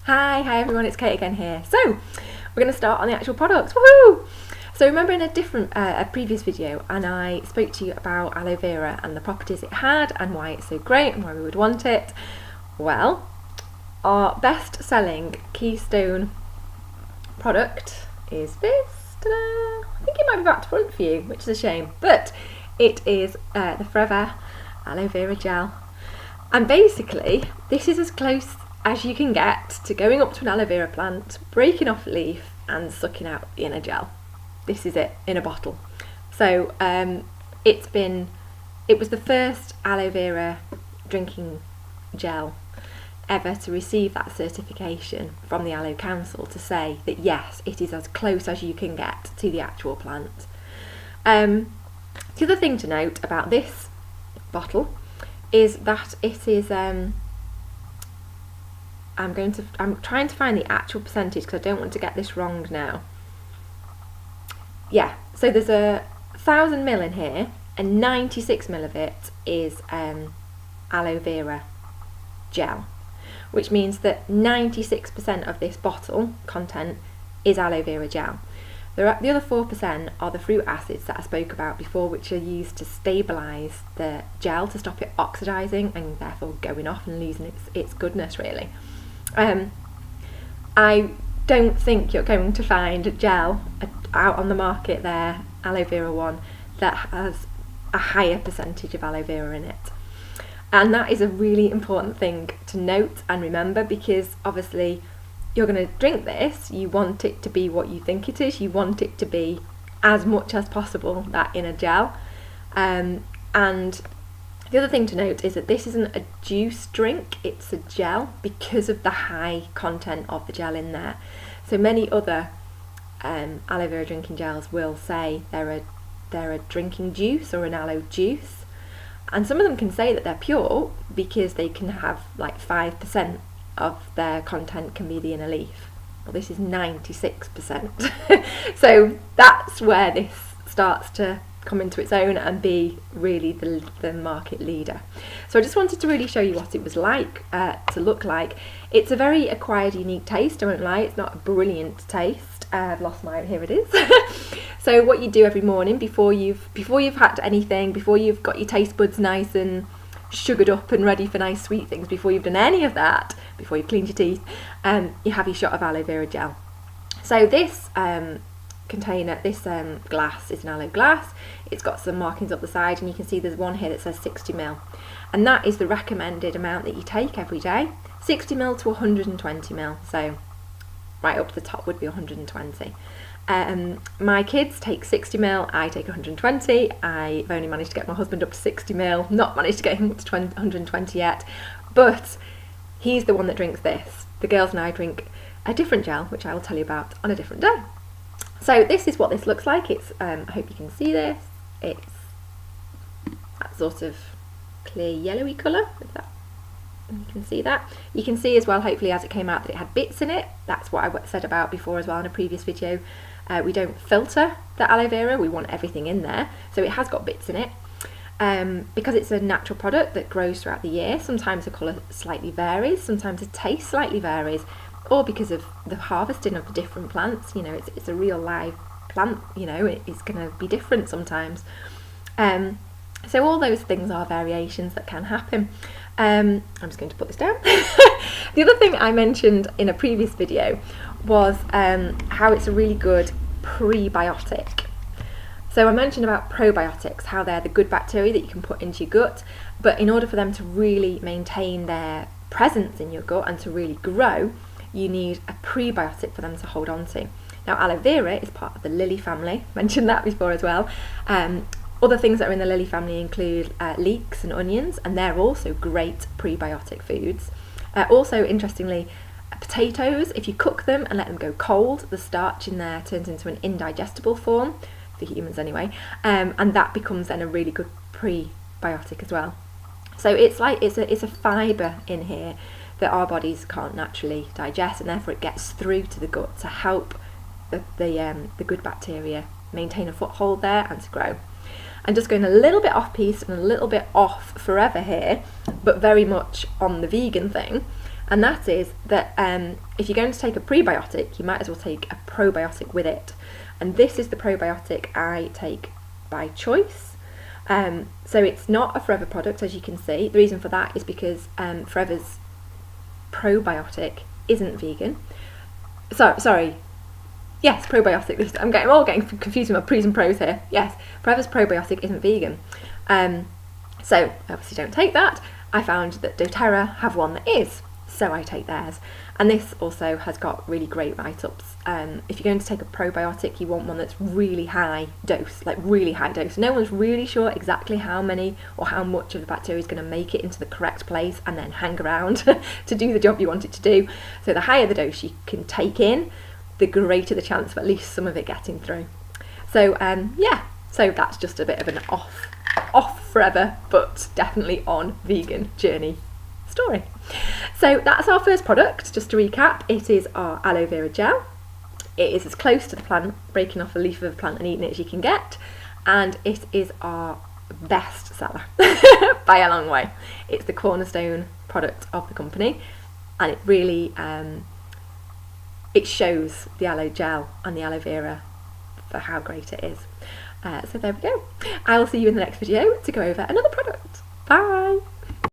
Hi everyone, it's Kate again here. So, we're going to start on the actual products. Woohoo! So remember in a previous video, and I spoke to you about aloe vera and the properties it had and why it's so great and why we would want it. Well, our best selling keystone product is this. Ta-da! I think it might be back to front for you, which is a shame, but it is the Forever Aloe Vera Gel. And basically, this is as close as you can get to going up to an aloe vera plant, breaking off a leaf and sucking out the inner gel. This is it in a bottle. So it was the first aloe vera drinking gel ever to receive that certification from the Aloe Council to say that yes, it is as close as you can get to the actual plant. The other thing to note about this bottle is that it is I'm trying to find the actual percentage because I don't want to get this wrong now. Yeah, so there's 1,000 ml in here and 96 ml of it is aloe vera gel, which means that 96% of this bottle content is aloe vera gel. The other 4% are the fruit acids that I spoke about before, which are used to stabilise the gel, to stop it oxidising and therefore going off and losing its goodness really. I don't think you're going to find a gel out on the market there, aloe vera one, that has a higher percentage of aloe vera in it. And that is a really important thing to note and remember, because obviously you're going to drink this, you want it to be what you think it is, you want it to be as much as possible that inner gel. And the other thing to note is that this isn't a juice drink, it's a gel, because of the high content of the gel in there. So many other aloe vera drinking gels will say they're a drinking juice or an aloe juice, and some of them can say that they're pure because they can have like 5% of their content can be the inner leaf. Well, this is 96%. So that's where this starts to come into its own and be really the market leader. So I just wanted to really show you what it was like to look like. It's a very acquired unique taste, I won't lie, it's not a brilliant taste. I've lost mine, here it is. So what you do every morning before you've had anything, before you've got your taste buds nice and sugared up and ready for nice sweet things, before you've done any of that, before you've cleaned your teeth, you have your shot of aloe vera gel. So this container, this glass is an aloe glass. It's got some markings up the side, and you can see there's one here that says 60 ml, and that is the recommended amount that you take every day. 60 ml to 120 ml, so right up to the top would be 120. My kids take 60 ml, I take 120. I've only managed to get my husband up to 60 ml, not managed to get him up to 120 yet, but he's the one that drinks this. The girls and I drink a different gel, which I will tell you about on a different day. So this is what this looks like. It's I hope you can see this. It's that sort of clear yellowy colour, if that, you can see that. You can see as well, hopefully as it came out, that it had bits in it. That's what I said about before as well in a previous video. We don't filter the aloe vera, we want everything in there. So it has got bits in it. Because it's a natural product that grows throughout the year, sometimes the colour slightly varies, sometimes the taste slightly varies, or because of the harvesting of the different plants. You know, it's a real live plant, you know, it's going to be different sometimes. So all those things are variations that can happen. I'm just going to put this down. The other thing I mentioned in a previous video was how it's a really good prebiotic. So I mentioned about probiotics, how they're the good bacteria that you can put into your gut, but in order for them to really maintain their presence in your gut and to really grow, you need a prebiotic for them to hold on to. Now aloe vera is part of the lily family, mentioned that before as well. Other things that are in the lily family include leeks and onions, and they're also great prebiotic foods. Also, interestingly, potatoes, if you cook them and let them go cold, the starch in there turns into an indigestible form, for humans anyway, and that becomes then a really good prebiotic as well. So it's like it's a fibre in here that our bodies can't naturally digest, and therefore it gets through to the gut to help the good bacteria maintain a foothold there and to grow. I'm just going a little bit off piece and a little bit off forever here, but very much on the vegan thing. and that is that if you're going to take a prebiotic, you might as well take a probiotic with it. And this is the probiotic I take by choice. So it's not a Forever product, as you can see. The reason for that is because Forever's probiotic isn't vegan. Sorry. Yes, probiotic. I'm getting confused with my pre's and pros here. Yes, Forever's probiotic isn't vegan. So obviously don't take that. I found that doTERRA have one that is, so I take theirs. And this also has got really great write-ups. If you're going to take a probiotic, you want one that's really high dose, like really high dose. No one's really sure exactly how many or how much of the bacteria is going to make it into the correct place and then hang around to do the job you want it to do. So the higher the dose you can take in, the greater the chance of at least some of it getting through. So yeah, so that's just a bit of an off Forever, but definitely on vegan journey story. So that's our first product. Just to recap, it is our aloe vera gel. It is as close to the plant, breaking off a leaf of a plant and eating it, as you can get, and it is our best seller by a long way. It's the cornerstone product of the company, and it really it shows the aloe gel and the aloe vera for how great it is. So there we go. I will see you in the next video to go over another product. Bye!